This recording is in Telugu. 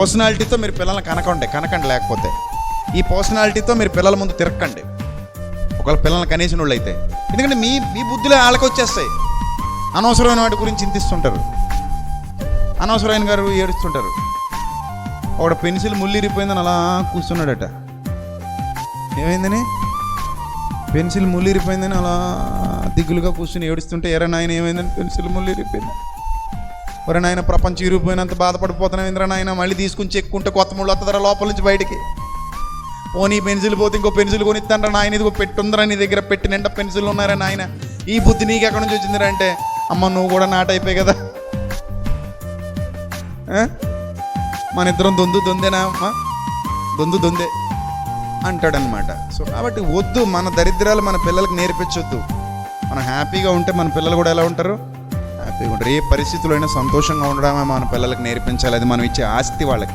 పర్సనాలిటీతో మీరు పిల్లల్ని కనకండి. లేకపోతే ఈ పర్సనాలిటీతో మీరు పిల్లల ముందు తిరక్కండి ఒకవేళ పిల్లల్ని కనేసిన వాళ్ళు అయితే. ఎందుకంటే మీ బుద్ధులే వాళ్ళకి వచ్చేస్తాయి. అనవసరమైన వాటి గురించి చింతిస్తుంటారు, అనవసరమైన గారు ఏడుస్తుంటారు. ఒక పెన్సిల్ ముల్లిరిపోయిందని అలా కూర్చున్నాడట. ఏమైందని? పెన్సిల్ ముల్లిరిపోయిందని అలా దిగులుగా కూర్చుని ఏడుస్తుంటే, ఎరా నాయన ఏమైందని? పెన్సిల్ ముల్లిరిపోయింది. ఒరే నాయన ప్రపంచం ఇరిగిపోయినంత బాధపడిపోతున్నావు ఇంద్రా నాయన, మళ్ళీ తీసుకుని చెక్కుంటే కొత్త ముళ్ళు వస్తుందరా లోపల నుంచి బయటికి. పోనీ పెన్సిల్ పోతే ఇంకో పెన్సిల్ కొనిస్తానరా నాయన, ఇదిగో పెట్టుందరా నీ దగ్గర, పెట్టి నిండా పెన్సిల్ ఉన్నారా నాయన, ఈ బుద్ధి నీకు ఎక్కడి నుంచి వచ్చిందిరా అంటే, అమ్మ నువ్వు కూడా నాటైపోయి కదా, మన ఇద్దరం దొందేనా అమ్మ, దొందే అంటాడనమాట. సో కాబట్టి వద్దు, మన దరిద్రాలు మన పిల్లలకు నేర్పించొద్దు. మనం హ్యాపీగా ఉంటే మన పిల్లలు కూడా ఎలా ఉంటారు? హ్యాపీగా ఉంటారు. ఏ పరిస్థితుల్లో అయినా సంతోషంగా ఉండడమే మన పిల్లలకు నేర్పించాలి. అది మనం ఇచ్చే ఆస్తి వాళ్ళకి.